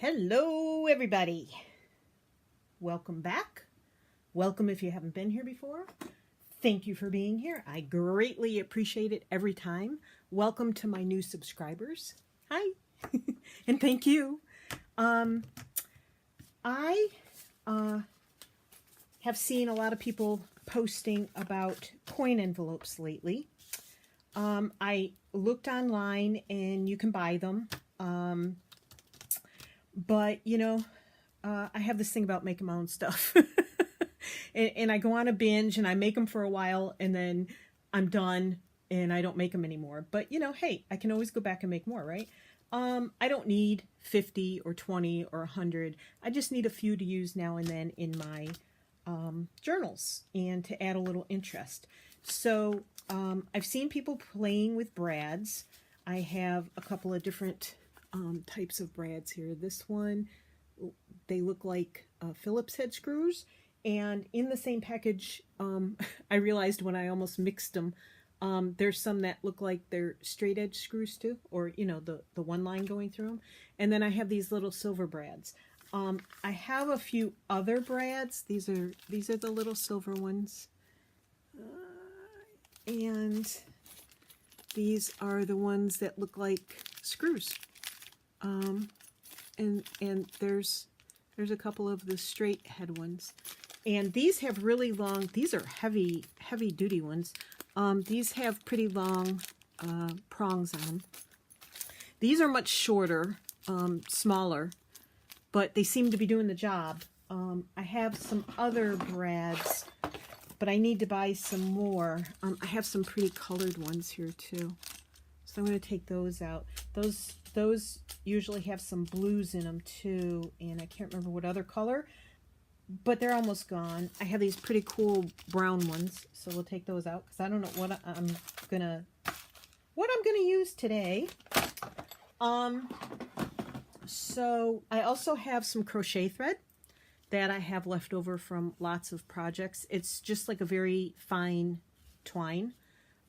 Hello, everybody. Welcome back. Welcome if you haven't been here before. Thank you for being here. I greatly appreciate it every time. Welcome to my new subscribers. Hi. And thank you. I have seen a lot of people posting about coin envelopes lately. I looked online and you can buy them. But, I have this thing about making my own stuff. and I go on a binge and I make them for a while and then I'm done and I don't make them anymore. But, hey, I can always go back and make more, right? I don't need 50 or 20 or 100. I just need a few to use now and then in my journals and to add a little interest. So I've seen people playing with brads. I have a couple of different types of brads here. This one, they look like Phillips head screws, and in the same package, I realized when I almost mixed them, there's some that look like they're straight edge screws too, or the one line going through them. And then I have these little silver brads. I have a few other brads. These are the little silver ones, and these are the ones that look like screws. And there's a couple of the straight head ones, and these have really long, these are heavy duty ones. These have pretty long prongs on them. These are much shorter, smaller, but they seem to be doing the job. I have some other brads, but I need to buy some more. I have some pretty colored ones here too, so I'm going to take those out. Those usually have some blues in them too, and I can't remember what other color, but they're almost gone. I have these pretty cool brown ones, so we'll take those out because I don't know what I'm gonna use today. So I also have some crochet thread that I have left over from lots of projects. It's just like a very fine twine.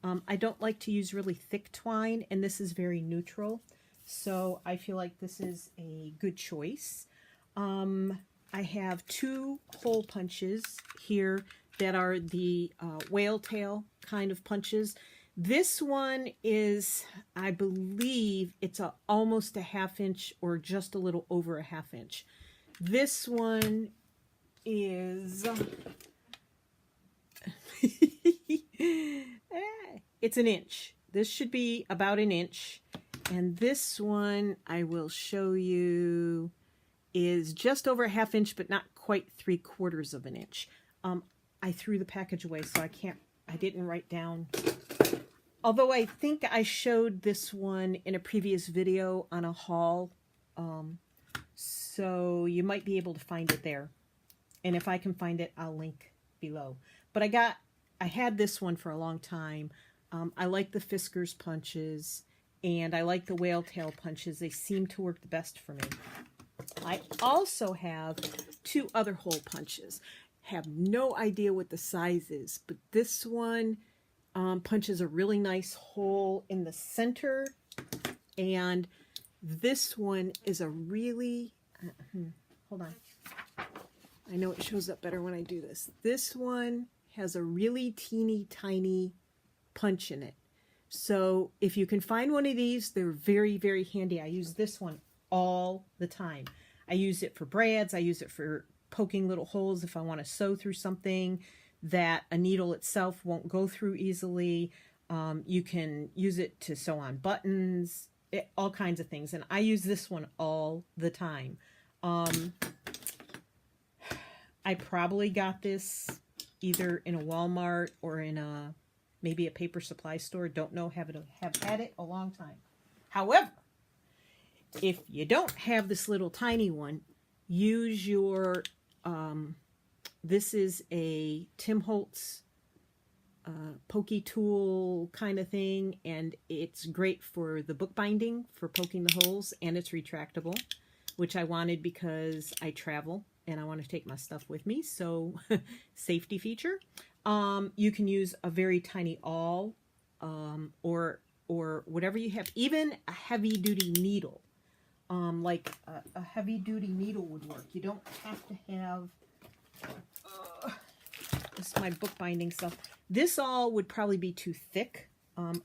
I don't like to use really thick twine, and this is very neutral. So I feel like this is a good choice. I have two hole punches here that are the whale tail kind of punches. This one is, I believe, it's almost a 1/2 inch or just a little over a 1/2 inch. This one is, it's an inch. This should be about an inch. And this one, I will show you, is just over a 1/2 inch, but not quite 3/4 of an inch. I threw the package away, so I didn't write down. Although I think I showed this one in a previous video on a haul. So you might be able to find it there. And if I can find it, I'll link below. But I had this one for a long time. I like the Fisker's punches. And I like the whale tail punches. They seem to work the best for me. I also have two other hole punches. Have no idea what the size is, but this one punches a really nice hole in the center. And this one is a really, hold on. I know it shows up better when I do this. This one has a really teeny tiny punch in it. So if you can find one of these, they're very, very handy. I use this one all the time. I use it for brads. I use it for poking little holes if I want to sew through something that a needle itself won't go through easily. You can use it to sew on buttons, all kinds of things. And I use this one all the time. I probably got this either in a Walmart or in maybe a paper supply store. Don't know, have had it a long time. However, if you don't have this little tiny one, use your, this is a Tim Holtz pokey tool kind of thing, and it's great for the bookbinding, for poking the holes, and it's retractable, which I wanted because I travel and I want to take my stuff with me, so safety feature. You can use a very tiny awl, or whatever you have, even a heavy duty needle. like a heavy duty needle would work. You don't have to have, this is my bookbinding stuff. This all would probably be too thick.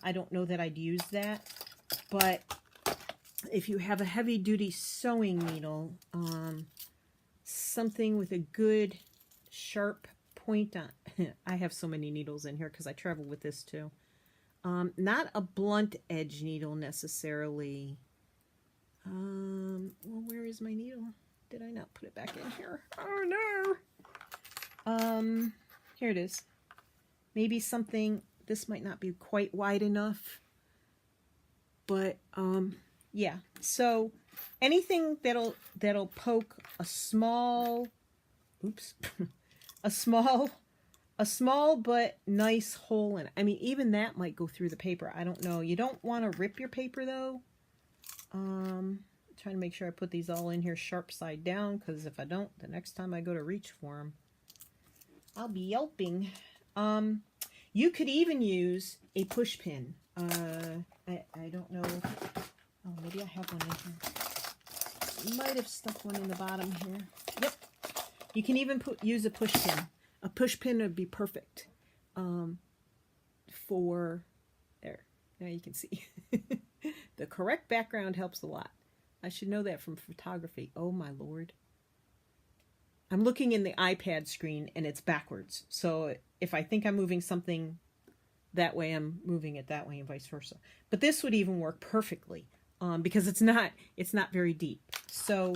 I don't know that I'd use that, but if you have a heavy duty sewing needle, something with a good sharp point on, I have so many needles in here because I travel with this too. Not a blunt edge needle necessarily. Well, where is my needle? Did I not put it back in here? Oh no. Here it is. Maybe something, this might not be quite wide enough, but yeah. So anything that'll poke a small, oops, a small but nice hole in it. I mean, even that might go through the paper. I don't know. You don't want to rip your paper though. Trying to make sure I put these all in here sharp side down, because if I don't, the next time I go to reach for them, I'll be yelping. You could even use a push pin. I don't know. Oh, maybe I have one in here. Might have stuck one in the bottom here. Yep. You can even use a push pin. A push pin would be perfect for, there, now you can see. The correct background helps a lot. I should know that from photography. Oh my Lord. I'm looking in the iPad screen and it's backwards. So if I think I'm moving something that way, I'm moving it that way and vice versa. But this would even work perfectly because it's not very deep. So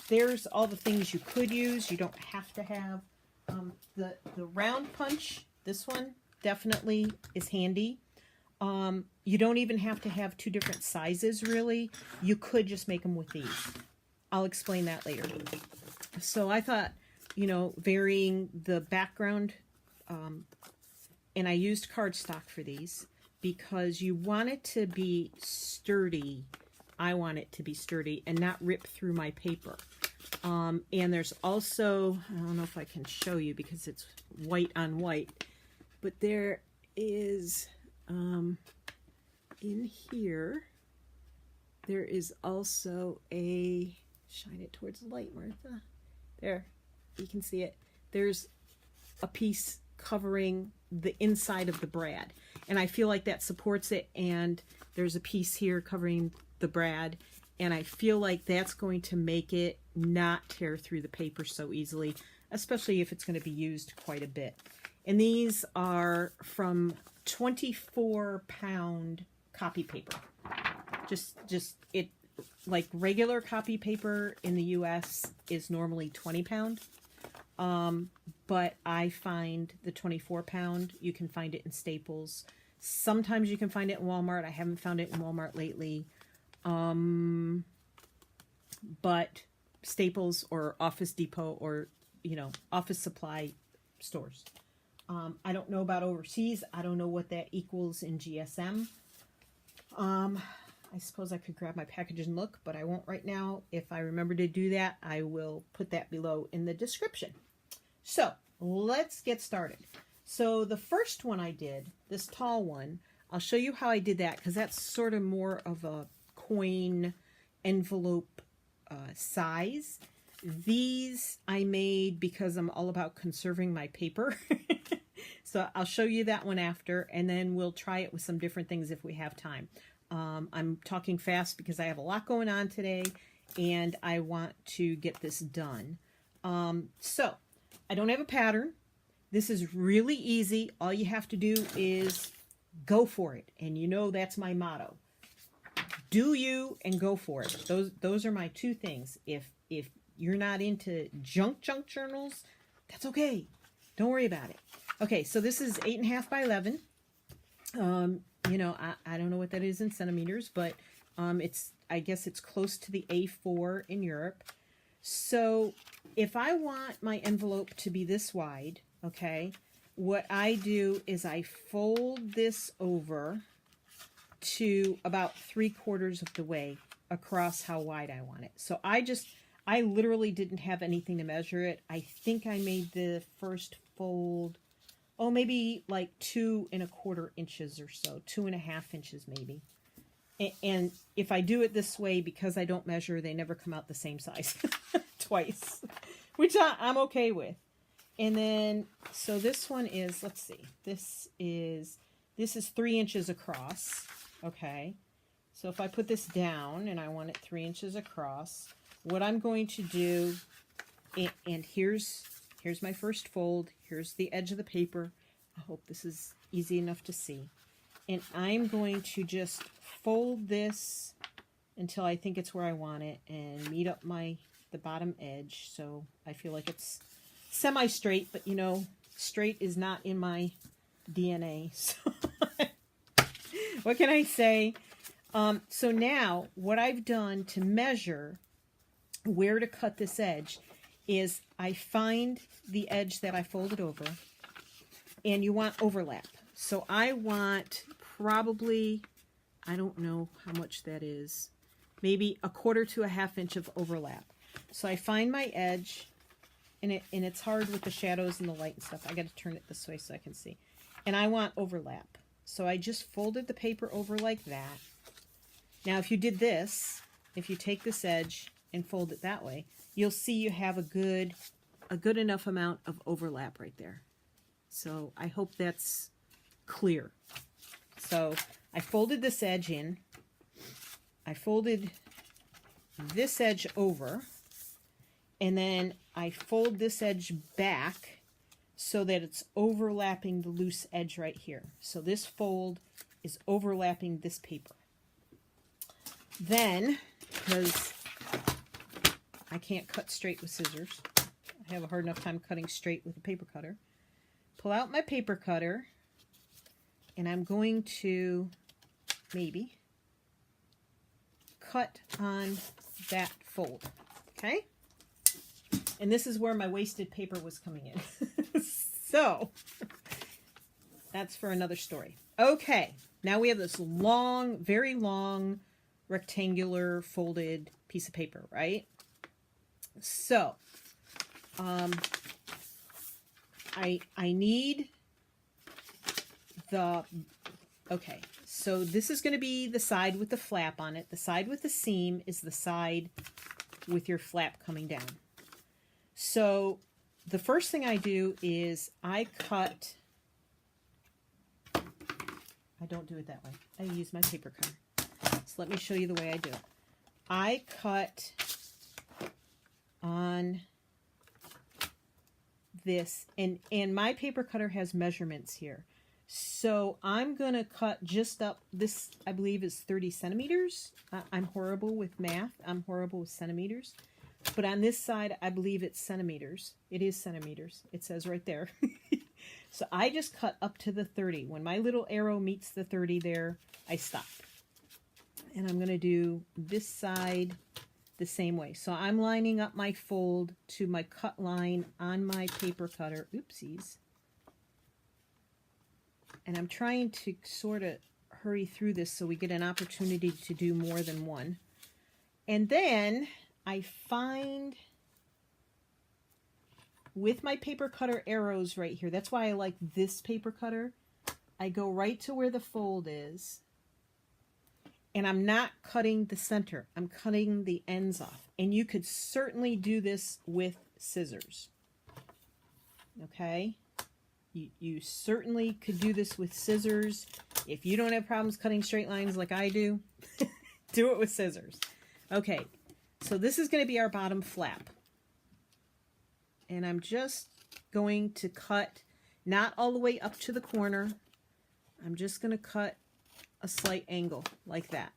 there's all the things you could use. You don't have to have the round punch. This one definitely is handy. You don't even have to have two different sizes, really. You could just make them with these. I'll explain that later. So I thought, you know, varying the background, and I used cardstock for these because you want it to be sturdy. I want it to be sturdy and not rip through my paper. And there's also, I don't know if I can show you because it's white on white, but there is, in here, there is also a, shine it towards the light, Martha. There, you can see it. There's a piece covering the inside of the brad. And I feel like that supports it. And there's a piece here covering the brad. And I feel like that's going to make it not tear through the paper so easily, especially if it's going to be used quite a bit. And these are from 24-pound copy paper. Just it, like regular copy paper in the US is normally 20-pound. But I find the 24-pound, you can find it in Staples. Sometimes you can find it in Walmart. I haven't found it in Walmart lately. But Staples or Office Depot or, you know, office supply stores. I don't know about overseas. I don't know what that equals in GSM. I suppose I could grab my package and look, but I won't right now. If I remember to do that, I will put that below in the description. So let's get started. So the first one I did, this tall one, I'll show you how I did that because that's sort of more of a coin envelope size. These I made because I'm all about conserving my paper. So I'll show you that one after, and then we'll try it with some different things if we have time. I'm talking fast because I have a lot going on today, and I want to get this done. So I don't have a pattern. This is really easy. All you have to do is go for it, and you know that's my motto. Do you and go for it. Those are my two things. If you're not into junk journals, that's okay. Don't worry about it. Okay, so this is 8.5 by 11. You know, I don't know what that is in centimeters, but I guess it's close to the A4 in Europe. So if I want my envelope to be this wide, okay, what I do is I fold this over to about 3/4 of the way across how wide I want it. So I literally didn't have anything to measure it. I think I made the first fold, oh, maybe like 2 1/4 inches or so, 2.5 inches maybe. And if I do it this way, because I don't measure, they never come out the same size twice, which I'm okay with. And then, so this one is, let's see, this is 3 inches across. Okay. So if I put this down and I want it 3 inches across, what I'm going to do, and here's my first fold. Here's the edge of the paper. I hope this is easy enough to see. And I'm going to just fold this until I think it's where I want it and meet up the bottom edge. So I feel like it's semi-straight, but you know, straight is not in my DNA. So what can I say? So now what I've done to measure where to cut this edge is I find the edge that I folded over, and you want overlap. So I want probably, I don't know how much that is, maybe 1/4 to 1/2 inch of overlap. So I find my edge, and it's hard with the shadows and the light and stuff. I got to turn it this way so I can see. And I want overlap. So I just folded the paper over like that. Now if you did this, if you take this edge and fold it that way, you'll see you have a good enough amount of overlap right there. So I hope that's clear. So I folded this edge in. I folded this edge over, and then I fold this edge back so that it's overlapping the loose edge right here. So this fold is overlapping this paper. Then, because I can't cut straight with scissors, I have a hard enough time cutting straight with a paper cutter, pull out my paper cutter, and I'm going to maybe cut on that fold, okay? And this is where my wasted paper was coming in. So, that's for another story. Okay, now we have this long, very long, rectangular folded piece of paper, right? So, I need the, okay, so this is going to be the side with the flap on it. The side with the seam is the side with your flap coming down. So the first thing I do is I cut, I don't do it that way. I use my paper cutter. So let me show you the way I do it. I cut on this, and my paper cutter has measurements here. So I'm going to cut just up, this I believe is 30 centimeters. I'm horrible with math. I'm horrible with centimeters. But on this side, I believe it's centimeters. It is centimeters. It says right there. So I just cut up to the 30. When my little arrow meets the 30 there, I stop. And I'm going to do this side the same way. So I'm lining up my fold to my cut line on my paper cutter. Oopsies. And I'm trying to sort of hurry through this so we get an opportunity to do more than one. And then I find with my paper cutter arrows right here, that's why I like this paper cutter, I go right to where the fold is, and I'm not cutting the center, I'm cutting the ends off. And you could certainly do this with scissors. Okay? You certainly could do this with scissors. If you don't have problems cutting straight lines like I do, do it with scissors. Okay, so this is going to be our bottom flap. And I'm just going to cut, not all the way up to the corner. I'm just going to cut a slight angle like that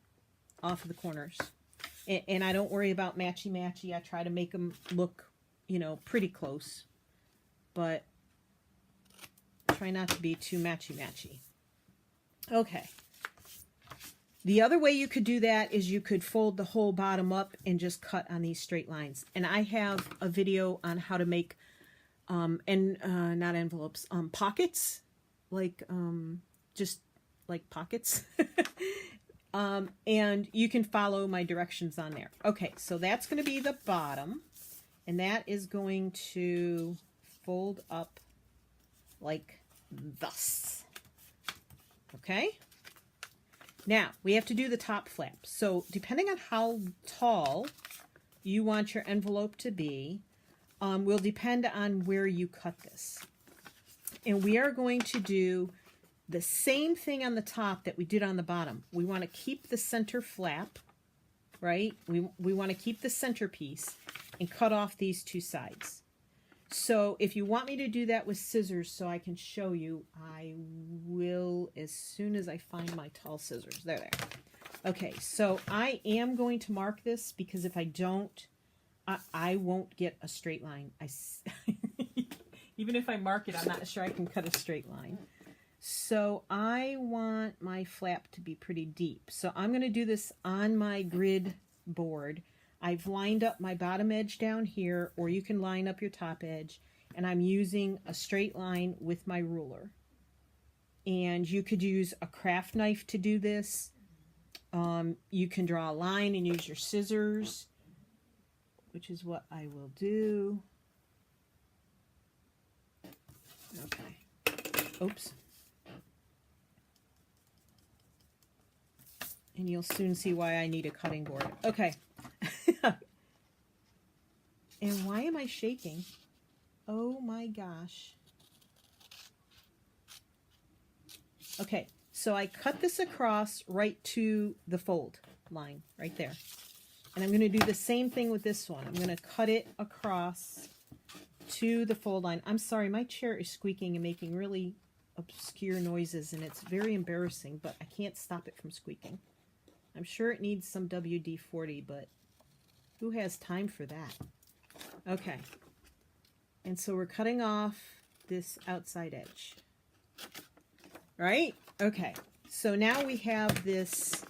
off of the corners. And I don't worry about matchy-matchy. I try to make them look, you know, pretty close. But try not to be too matchy-matchy. Okay. The other way you could do that is you could fold the whole bottom up and just cut on these straight lines. And I have a video on how to make, not envelopes, pockets, like, just like pockets. And you can follow my directions on there. Okay, so that's going to be the bottom. And that is going to fold up like thus. Okay? Now, we have to do the top flap. So depending on how tall you want your envelope to be, will depend on where you cut this. And we are going to do the same thing on the top that we did on the bottom. We want to keep the center flap, right? We want to keep the centerpiece and cut off these two sides. So if you want me to do that with scissors so I can show you, I will as soon as I find my tall scissors. There. Okay, so I am going to mark this because if I don't, I won't get a straight line. Even if I mark it, I'm not sure I can cut a straight line. So I want my flap to be pretty deep. So I'm going to do this on my grid board. I've lined up my bottom edge down here, or you can line up your top edge, and I'm using a straight line with my ruler. And you could use a craft knife to do this. You can draw a line and use your scissors, which is what I will do. Okay. Oops. And you'll soon see why I need a cutting board. Okay. And why am I shaking? Oh my gosh. Okay, so I cut this across right to the fold line, right there. And I'm going to do the same thing with this one. I'm going to cut it across to the fold line. I'm sorry, my chair is squeaking and making really obscure noises, and it's very embarrassing, but I can't stop it from squeaking. I'm sure it needs some WD-40, but who has time for that? Okay. And so we're cutting off this outside edge. Right? Okay. So now we have this,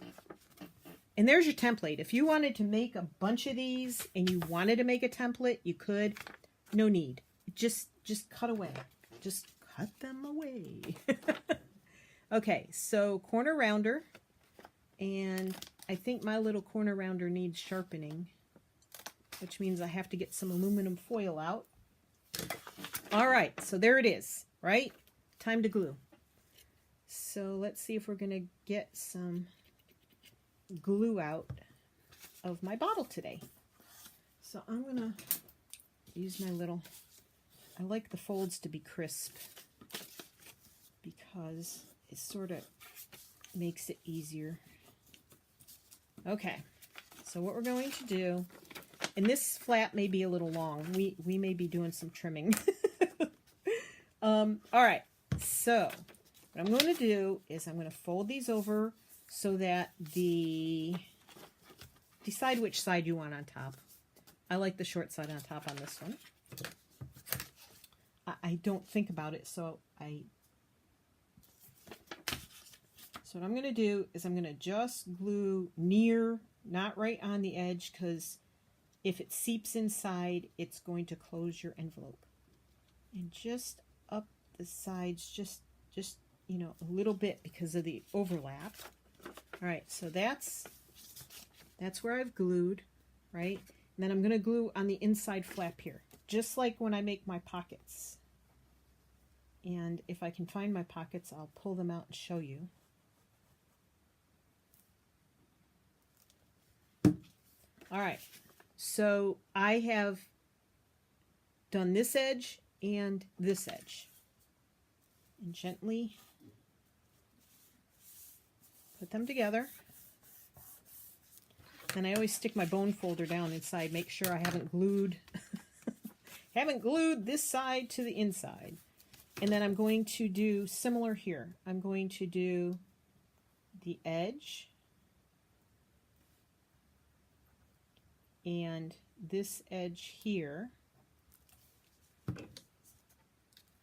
and there's your template. If you wanted to make a bunch of these and you wanted to make a template, you could. No need. Just cut away. Just cut them away. Okay, so corner rounder. And I think my little corner rounder needs sharpening, which means I have to get some aluminum foil out. All right, so there it is, right? Time to glue. So let's see if we're going to get some glue out of my bottle today. So I'm going to use my little, I like the folds to be crisp because it sort of makes it easier. Okay, so what we're going to do, and this flap may be a little long. We may be doing some trimming. All right, so what I'm going to do is I'm going to fold these over so that decide which side you want on top. I like the short side on top on this one. I don't think about it, so what I'm going to do is I'm going to just glue near, not right on the edge, because if it seeps inside, it's going to close your envelope. And just up the sides, just you know, a little bit because of the overlap. All right, so that's where I've glued, right? And then I'm going to glue on the inside flap here, just like when I make my pockets. And if I can find my pockets, I'll pull them out and show you. All right, so I have done this edge and this edge. And gently put them together. And I always stick my bone folder down inside, make sure I haven't glued this side to the inside. And then I'm going to do similar here. I'm going to do the edge and this edge here,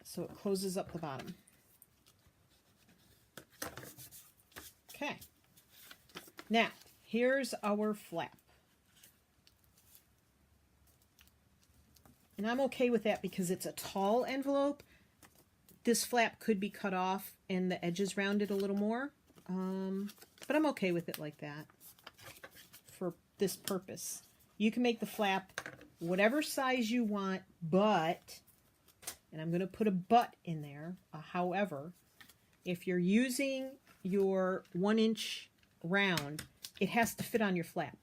so it closes up the bottom. Okay, now here's our flap, and I'm okay with that because it's a tall envelope. This flap could be cut off and the edges rounded a little more, but I'm okay with it like that for this purpose. You can make the flap whatever size you want, but, and I'm going to put a but in there, however, if you're using your 1-inch round, it has to fit on your flap,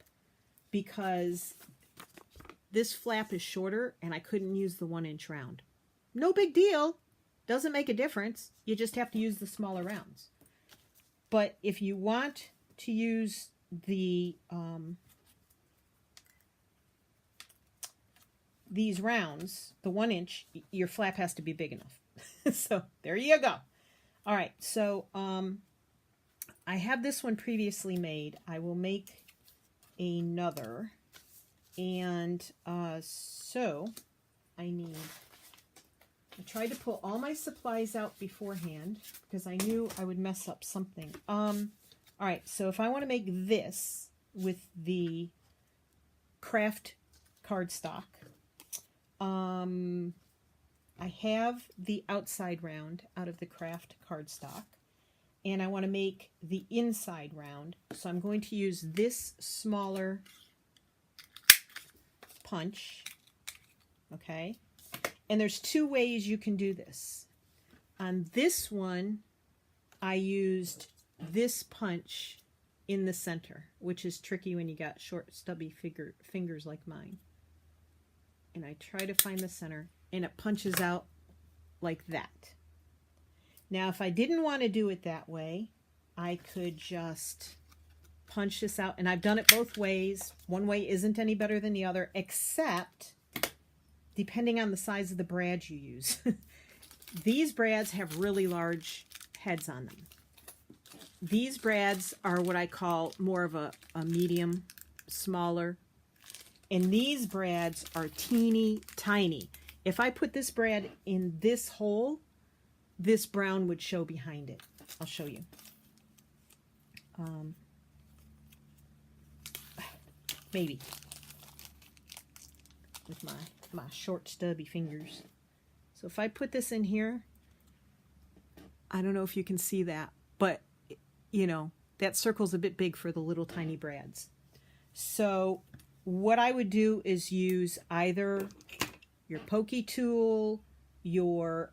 because this flap is shorter and I couldn't use the 1-inch round. No big deal. Doesn't make a difference. You just have to use the smaller rounds. But if you want to use the these rounds, the 1-inch, your flap has to be big enough. So there you go. All right, so I have this one previously made. I will make another. And so I tried to pull all my supplies out beforehand because I knew I would mess up something. All right, so if I want to make this with the craft cardstock, I have the outside round out of the craft cardstock, and I want to make the inside round. So I'm going to use this smaller punch, okay? And there's two ways you can do this. On this one, I used this punch in the center, which is tricky when you got short, stubby fingers like mine. And I try to find the center, and it punches out like that. Now, if I didn't want to do it that way, I could just punch this out, and I've done it both ways. One way isn't any better than the other, except depending on the size of the brad you use. These brads have really large heads on them. These brads are what I call more of a medium, smaller. And these brads are teeny tiny. If I put this brad in this hole, this brown would show behind it. I'll show you. Maybe. With my short stubby fingers. So if I put this in here, I don't know if you can see that, but you know, that circle's a bit big for the little tiny brads. So what I would do is use either your pokey tool, your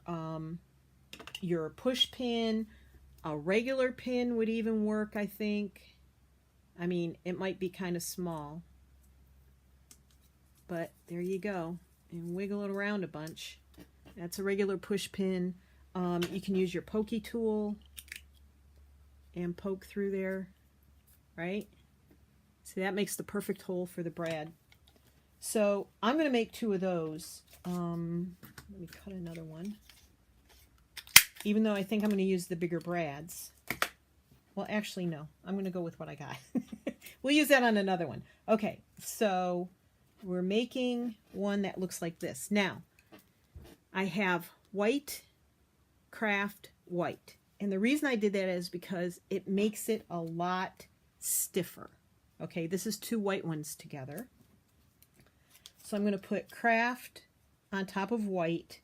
push pin, a regular pin would even work, I think. I mean, it might be kind of small, but there you go. And wiggle it around a bunch. That's a regular push pin. You can use your pokey tool and poke through there, right? See, that makes the perfect hole for the brad. So I'm going to make 2 of those. Let me cut another one. Even though I think I'm going to use the bigger brads. Well, actually, no. I'm going to go with what I got. We'll use that on another one. Okay, so we're making one that looks like this. Now, I have white, craft, white. And the reason I did that is because it makes it a lot stiffer. Okay, this is 2 white ones together. So I'm going to put craft on top of white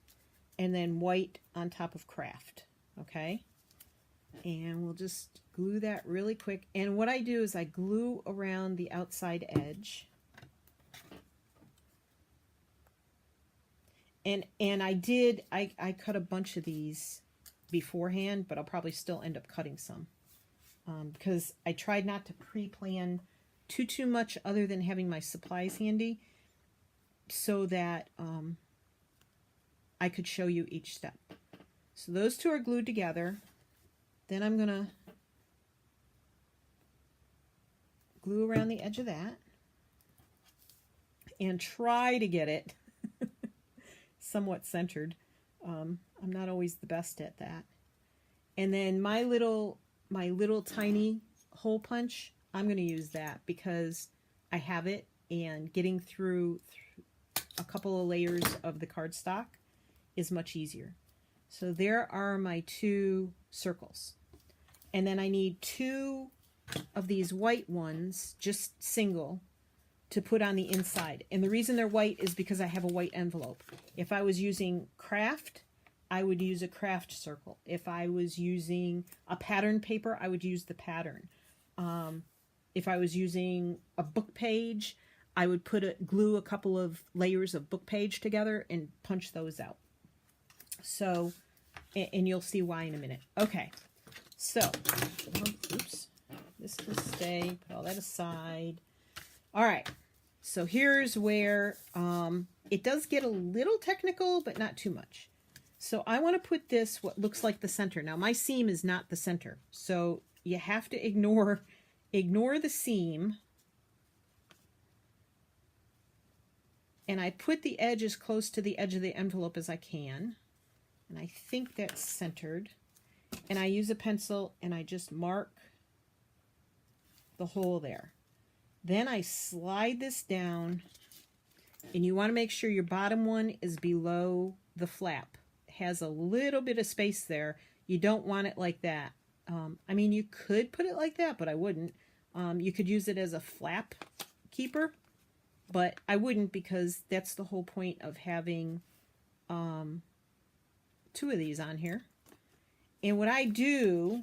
and then white on top of craft. Okay, and we'll just glue that really quick. And what I do is I glue around the outside edge. And I cut a bunch of these beforehand, but I'll probably still end up cutting some. Because I tried not to pre-plan too much other than having my supplies handy so that I could show you each step. So those 2 are glued together. Then I'm going to glue around the edge of that and try to get it somewhat centered. I'm not always the best at that. And then my little tiny hole punch, I'm going to use that because I have it, and getting through a couple of layers of the cardstock is much easier. So there are my 2 circles. And then I need 2 of these white ones, just single, to put on the inside. And the reason they're white is because I have a white envelope. If I was using craft, I would use a craft circle. If I was using a pattern paper, I would use the pattern. If I was using a book page, I would glue a couple of layers of book page together and punch those out. So, and you'll see why in a minute. Okay, so, oops, This can stay. Put all that aside. All right. So here's where it does get a little technical, but not too much. So I want to put this, what looks like the center. Now my seam is not the center. So you have to ignore the seam. And I put the edge as close to the edge of the envelope as I can. And I think that's centered. And I use a pencil and I just mark the hole there. Then I slide this down, and you want to make sure your bottom one is below the flap. It has a little bit of space there. You don't want it like that. I mean, you could put it like that, but I wouldn't. You could use it as a flap keeper, but I wouldn't, because that's the whole point of having two of these on here. And what I do,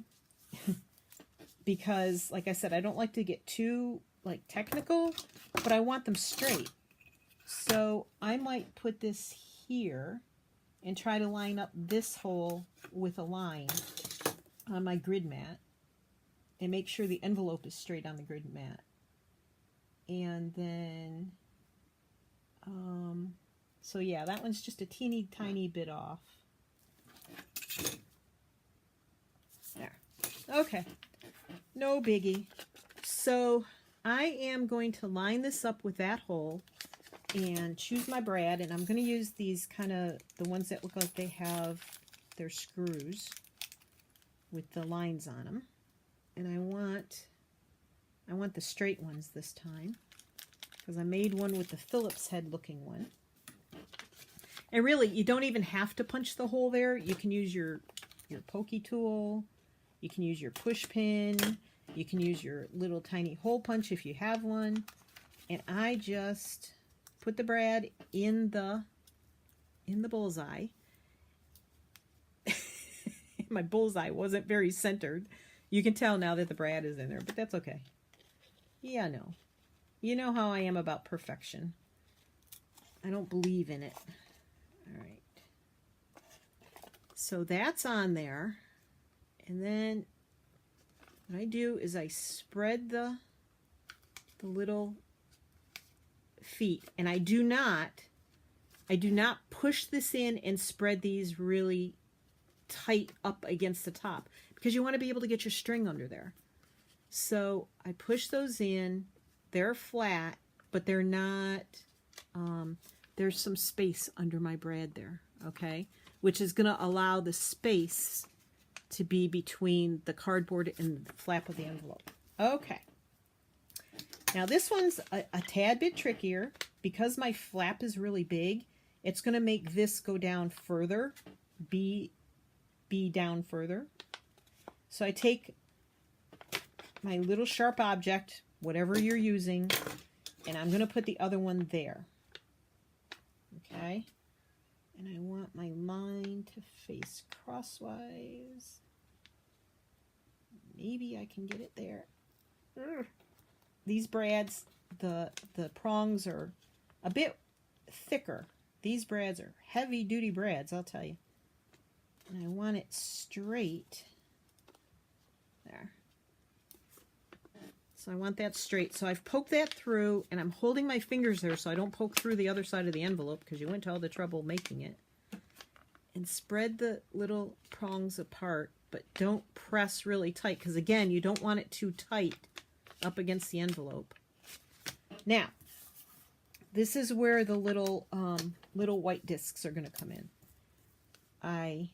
because like I said, I don't like to get too technical, but I want them straight. So I might put this here and try to line up this hole with a line on my grid mat and make sure the envelope is straight on the grid mat. And then, so yeah, that one's just a teeny tiny bit off. There. Okay. No biggie. So I am going to line this up with that hole and choose my brad, and I'm going to use these kind of, the ones that look like they have their screws with the lines on them. And I want the straight ones this time, because I made one with the Phillips head looking one. And really, you don't even have to punch the hole there. You can use your pokey tool, you can use your push pin, you can use your little tiny hole punch if you have one. And I just put the brad in the bullseye. My bullseye wasn't very centered. You can tell now that the brad is in there, but that's okay. Yeah, no. You know how I am about perfection. I don't believe in it. All right. So that's on there. And then what I do is I spread the little feet, and I do not push this in and spread these really tight up against the top, because you want to be able to get your string under there. So I push those in. They're flat, but they're not, there's some space under my brad there, okay? Which is going to allow the space to be between the cardboard and the flap of the envelope. Okay. Now this one's a tad bit trickier, because my flap is really big. It's going to make this go down further, be down further. So I take my little sharp object, whatever you're using, and I'm going to put the other one there. Okay? And I want my line to face crosswise. Maybe I can get it there. Ugh. These brads, the prongs are a bit thicker. These brads are heavy duty brads, I'll tell you. And I want it straight. There. So I want that straight. So I've poked that through, and I'm holding my fingers there so I don't poke through the other side of the envelope, because you went to all the trouble making it. And spread the little prongs apart, but don't press really tight, because again, you don't want it too tight up against the envelope. Now, this is where the little white discs are going to come in. I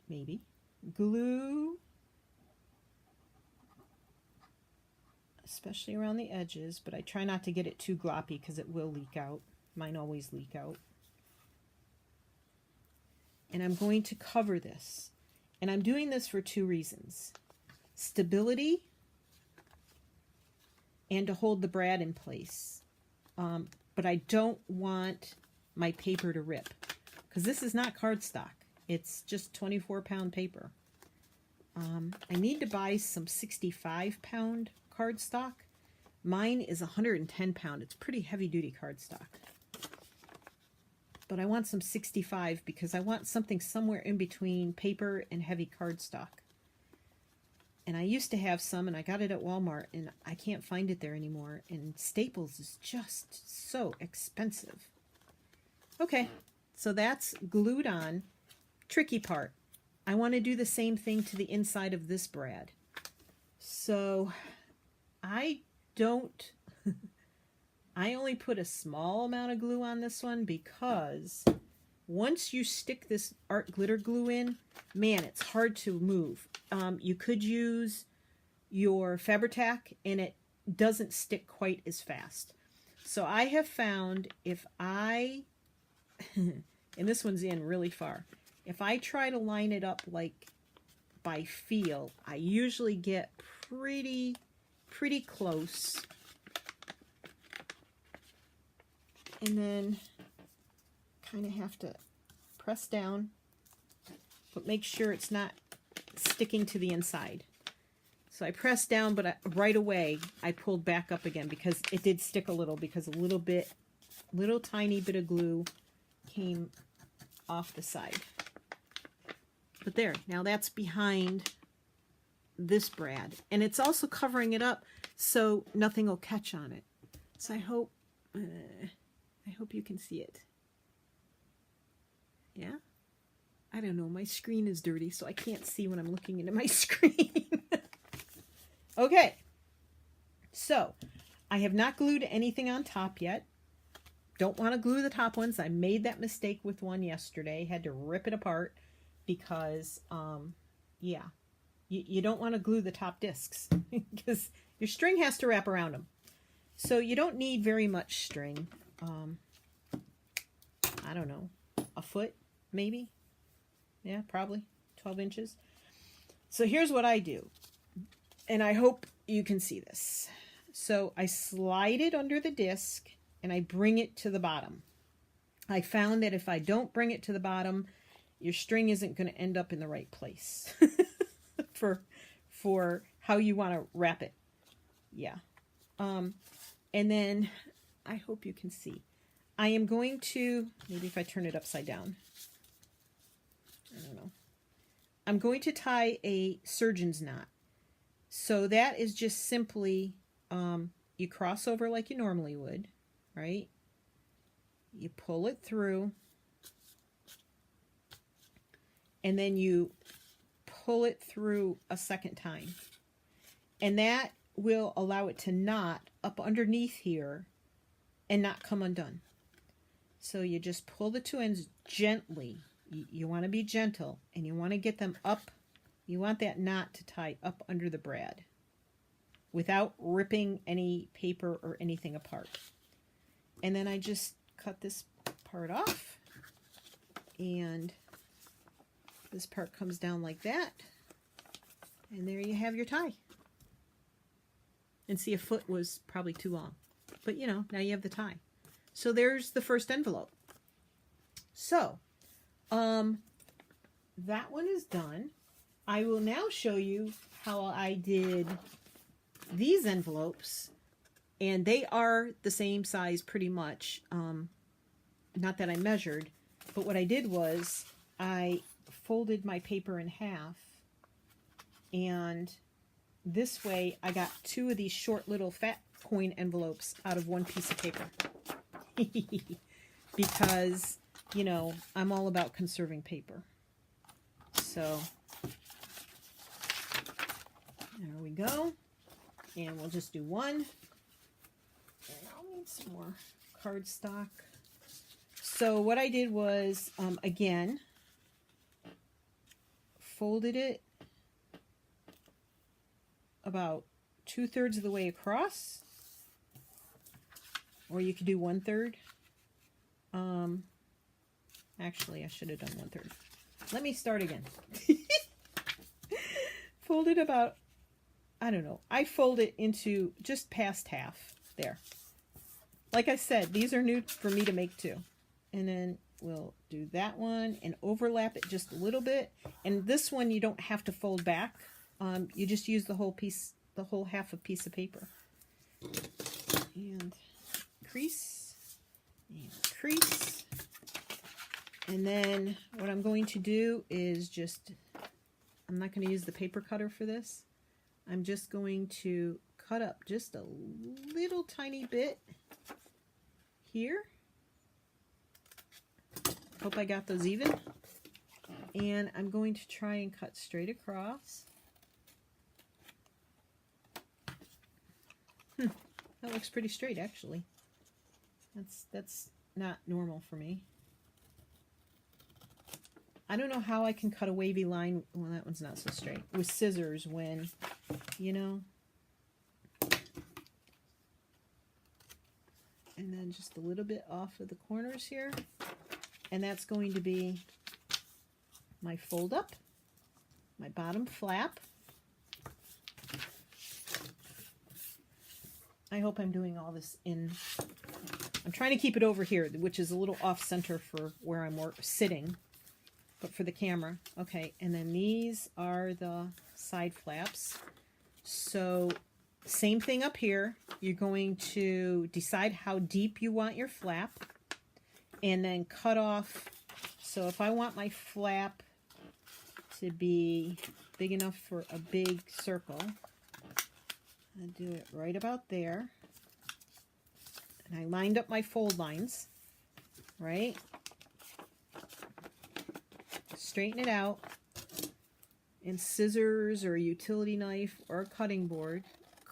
maybe glue, especially around the edges, but I try not to get it too gloppy because it will leak out. Mine always leak out. And I'm going to cover this. And I'm doing this for two reasons. Stability, and to hold the brad in place. But I don't want my paper to rip, because this is not cardstock. It's just 24-pound paper. I need to buy some 65-pound cardstock. Mine is 110-pound. It's pretty heavy-duty cardstock. But I want some 65 because I want something somewhere in between paper and heavy cardstock. And I used to have some, and I got it at Walmart, and I can't find it there anymore. And Staples is just so expensive. Okay, so that's glued on. Tricky part. I want to do the same thing to the inside of this brad. So I don't, I only put a small amount of glue on this one because once you stick this art glitter glue in, man, it's hard to move. You could use your Fabri-Tac and it doesn't stick quite as fast. So I have found if I, and this one's in really far, if I try to line it up like by feel, I usually get pretty close. And then kind of have to press down, but make sure it's not sticking to the inside. So I pressed down, but right away I pulled back up again because it did stick a little, because a little tiny bit of glue came off the side. But there, now that's behind this brad. And it's also covering it up so nothing will catch on it. So I hope you can see it. Yeah? I don't know, my screen is dirty, so I can't see when I'm looking into my screen. Okay, so I have not glued anything on top yet. Don't want to glue the top ones. I made that mistake with one yesterday. Had to rip it apart because, yeah, you don't want to glue the top discs because your string has to wrap around them. So you don't need very much string. I don't know, a foot maybe? Yeah, probably 12 inches. So here's what I do, and I hope you can see this. So I slide it under the disc and I bring it to the bottom. I found that if I don't bring it to the bottom, your string isn't going to end up in the right place for how you want to wrap it. Yeah. And then I hope you can see. I am going to, maybe if I turn it upside down. I don't know. I'm going to tie a surgeon's knot. So that is just simply, you cross over like you normally would, right? You pull it through, and then you pull it through a second time. And that will allow it to knot up underneath here and not come undone. So you just pull the two ends gently. You want to be gentle, and you want to get them up. You want that knot to tie up under the brad without ripping any paper or anything apart. And then I just cut this part off, and this part comes down like that, and there you have your tie. And see, a foot was probably too long, but you know, now you have the tie. So there's the first envelope. So that one is done. I will now show you how I did these envelopes, and they are the same size pretty much. Not that I measured, but what I did was I folded my paper in half, and this way I got two of these short little fat coin envelopes out of one piece of paper. Because, you know, I'm all about conserving paper. So there we go. And we'll just do one. And I'll need some more cardstock. So what I did was, again, folded it about 2/3 of the way across. Or you could do 1/3. Actually, I should have done 1/3. Let me start again. Fold it about, I don't know. I fold it into just past half. There. Like I said, these are new for me to make too. And then we'll do that one and overlap it just a little bit. And this one you don't have to fold back. You just use the whole piece, the whole half a piece of paper. And crease. And crease. And then what I'm going to do is just, I'm not going to use the paper cutter for this. I'm just going to cut up just a little tiny bit here. Hope I got those even. And I'm going to try and cut straight across. That looks pretty straight, actually. That's not normal for me. I don't know how I can cut a wavy line. Well, that one's not so straight. With scissors when, you know. And then just a little bit off of the corners here. And that's going to be my fold up, my bottom flap. I hope I'm doing all this in, I'm trying to keep it over here, which is a little off center for where I'm sitting, but for the camera. Okay, and then these are the side flaps. So same thing up here. You're going to decide how deep you want your flap and then cut off. So if I want my flap to be big enough for a big circle, I do it right about there. And I lined up my fold lines, right? Straighten it out. And scissors or a utility knife or a cutting board,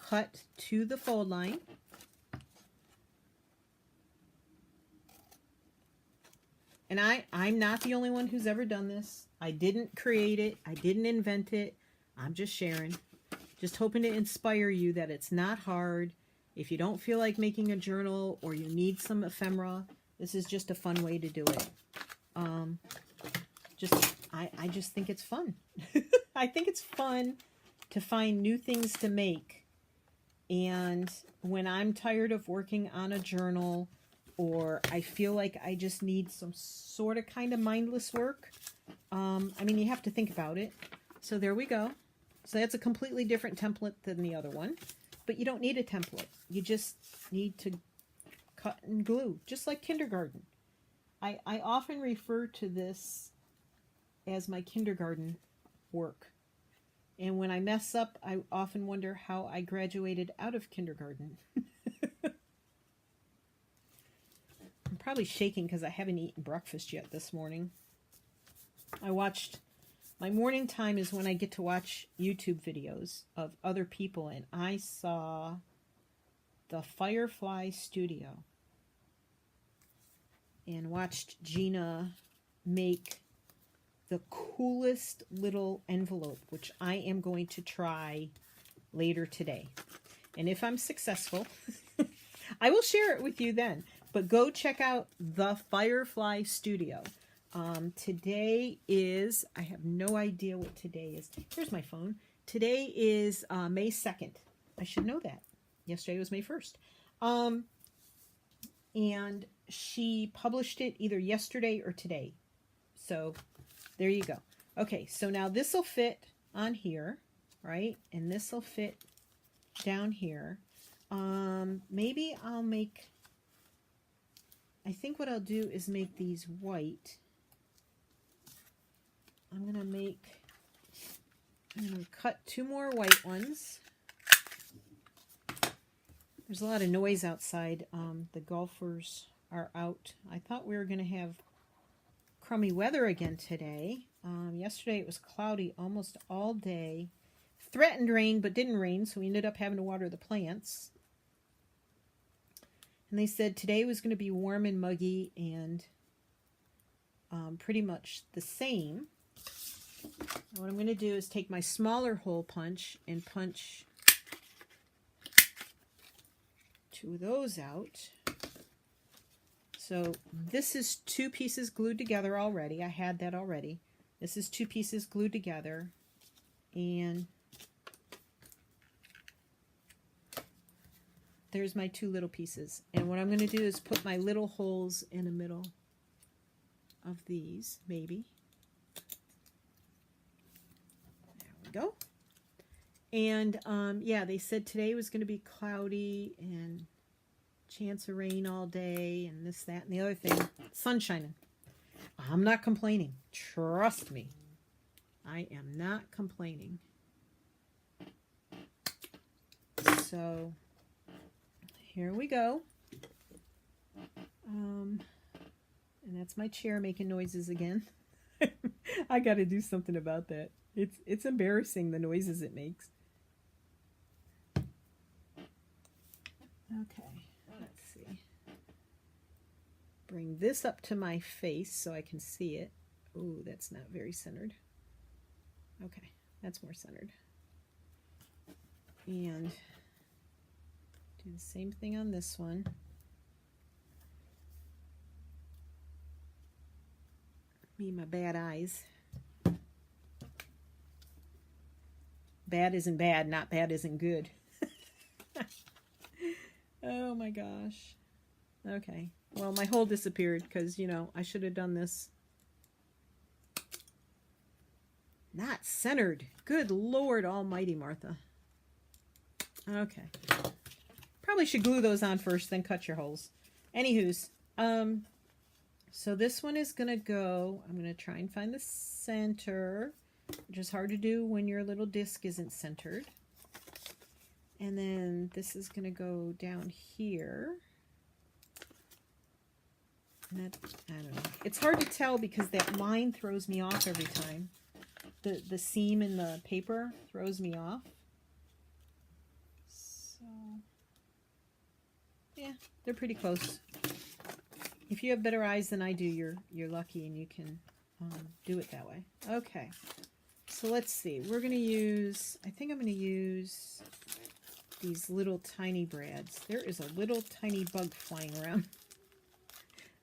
cut to the fold line. And I'm not the only one who's ever done this. I didn't create it. I didn't invent it. I'm just sharing. Just hoping to inspire you that it's not hard. If you don't feel like making a journal or you need some ephemera, this is just a fun way to do it. I just think it's fun. I think it's fun to find new things to make. And when I'm tired of working on a journal, or I feel like I just need some sort of kind of mindless work, I mean, you have to think about it. So there we go. So that's a completely different template than the other one. But you don't need a template. You just need to cut and glue, just like kindergarten. I often refer to this as my kindergarten work. And when I mess up, I often wonder how I graduated out of kindergarten. I'm probably shaking because I haven't eaten breakfast yet this morning. My morning time is when I get to watch YouTube videos of other people, and I saw the Firefly Studio and watched Gina make the coolest little envelope, which I am going to try later today. And if I'm successful, I will share it with you then. But go check out the Firefly Studio. Today is, I have no idea what today is. Here's my phone. Today is May 2nd. I should know that. Yesterday was May 1st. And she published it either yesterday or today. So there you go. Okay, so now this will fit on here, right? And this will fit down here. Maybe I'll make, I think what I'll do is make these white. I'm going to cut 2 more white ones. There's a lot of noise outside. The golfers are out. I thought we were going to have crummy weather again today. Yesterday it was cloudy almost all day. Threatened rain, but didn't rain, so we ended up having to water the plants. And they said today was going to be warm and muggy and pretty much the same. And what I'm going to do is take my smaller hole punch and punch 2 of those out. So this is 2 pieces glued together already. I had that already. This is 2 pieces glued together. And there's my 2 little pieces. And what I'm going to do is put my little holes in the middle of these, maybe. Go. And yeah, they said today was going to be cloudy and chance of rain all day and this, that, and the other thing. Sun shining. I'm not complaining. Trust me. I am not complaining. So here we go. And that's my chair making noises again. I got to do something about that. It's embarrassing, the noises it makes. Okay, let's see. Bring this up to my face so I can see it. Ooh, that's not very centered. Okay, that's more centered. And do the same thing on this one. Me and my bad eyes. Bad isn't bad, not bad isn't good. Oh my gosh. Okay. Well, my hole disappeared because, you know, I should have done this. Not centered. Good Lord Almighty, Martha. Okay. Probably should glue those on first, then cut your holes. Anywho's, so this one is going to go, I'm going to try and find the center, which is hard to do when your little disc isn't centered. And then this is going to go down here. And that, I don't know. It's hard to tell because that line throws me off every time. The seam in the paper throws me off. So, yeah, they're pretty close. If you have better eyes than I do, you're lucky and you can do it that way. Okay, so let's see. We're going to use, I think I'm going to use these little tiny brads. There is a little tiny bug flying around.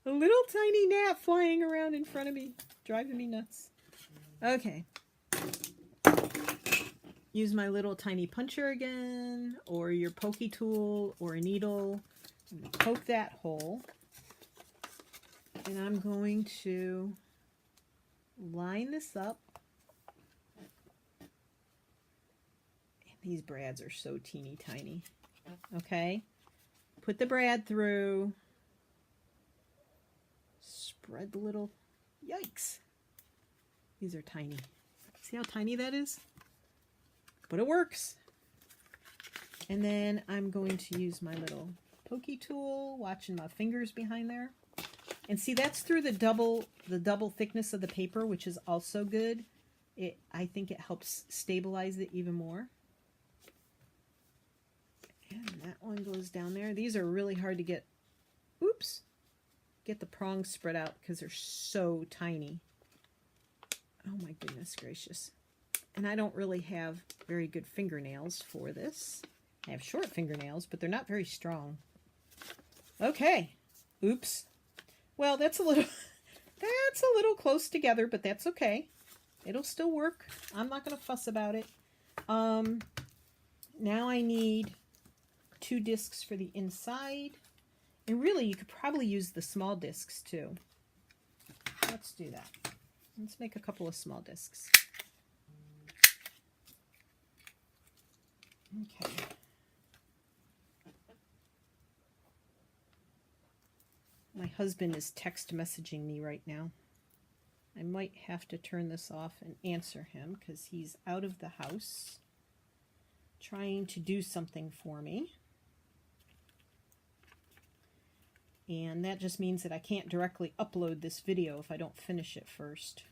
A little tiny gnat flying around in front of me, driving me nuts. Okay. Use my little tiny puncher again, or your pokey tool, or a needle. I'm going to poke that hole. And I'm going to line this up. And these brads are so teeny tiny. Okay. Put the brad through. Spread the little, yikes. These are tiny. See how tiny that is? But it works. And then I'm going to use my little pokey tool, watching my fingers behind there. And see, that's through the double thickness of the paper, which is also good. I think it helps stabilize it even more. And that one goes down there. These are really hard to get, oops, get the prongs spread out because they're so tiny. Oh my goodness gracious. And I don't really have very good fingernails for this. I have short fingernails, but they're not very strong. Okay. Oops. Well, that's a little close together, but that's okay. It'll still work. I'm not going to fuss about it. Now I need 2 discs for the inside. And really, you could probably use the small discs too. Let's do that. Let's make a couple of small discs. Okay. My husband is text messaging me right now. I might have to turn this off and answer him because he's out of the house trying to do something for me. And that just means that I can't directly upload this video if I don't finish it first.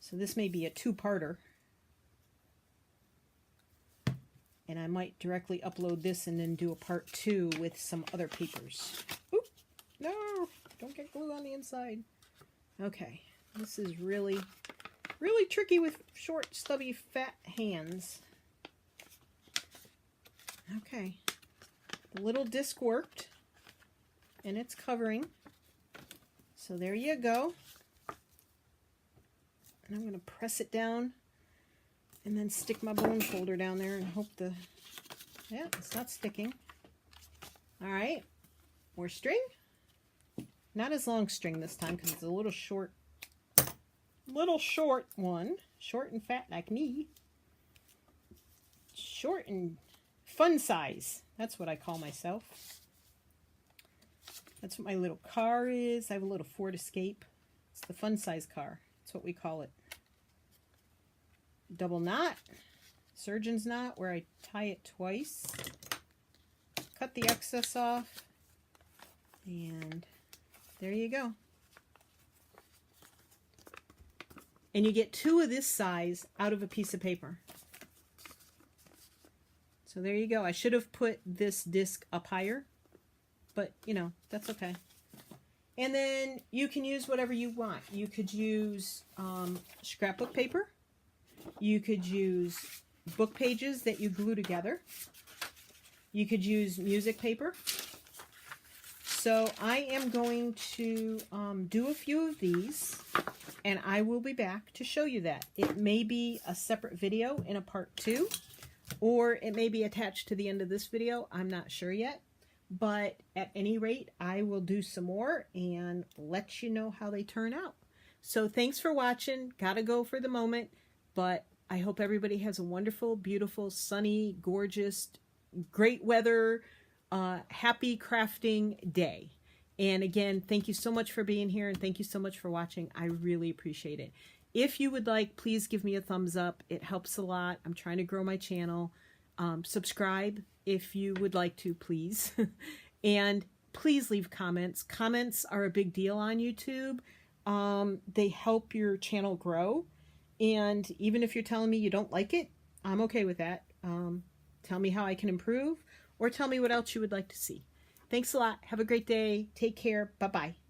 So this may be a 2-parter. And I might directly upload this and then do a part 2 with some other papers. Oop! No! Don't get glue on the inside. Okay. This is really, really tricky with short, stubby, fat hands. Okay. The little disc worked. And it's covering. So there you go. And I'm going to press it down and then stick my bone folder down there and hope yeah, it's not sticking. All right, more string. Not as long string this time because it's a little short one. Short and fat like me. Short and fun size. That's what I call myself. That's what my little car is. I have a little Ford Escape. It's the fun size car. That's what we call it. Double knot. surgeon's knot where I tie it twice. Cut the excess off, and there you go. And you get 2 of this size out of a piece of paper. So there you go. I should have put this disc up higher, but you know, that's okay. And then you can use whatever you want. You could use scrapbook paper. You could use book pages that you glue together. You could use music paper. So I am going to do a few of these, and I will be back to show you that. It may be a separate video in a part 2, or it may be attached to the end of this video. I'm not sure yet. But at any rate, I will do some more and let you know how they turn out. So thanks for watching. Gotta go for the moment, but I hope everybody has a wonderful, beautiful, sunny, gorgeous, great weather, happy crafting day. And again, thank you so much for being here, and thank you so much for watching. I really appreciate it. If you would like, please give me a thumbs up. It helps a lot. I'm trying to grow my channel. Subscribe if you would like to, please. And please leave comments. Comments are a big deal on YouTube. They help your channel grow. And even if you're telling me you don't like it, I'm okay with that. Tell me how I can improve, or tell me what else you would like to see. Thanks a lot. Have a great day. Take care. Bye-bye.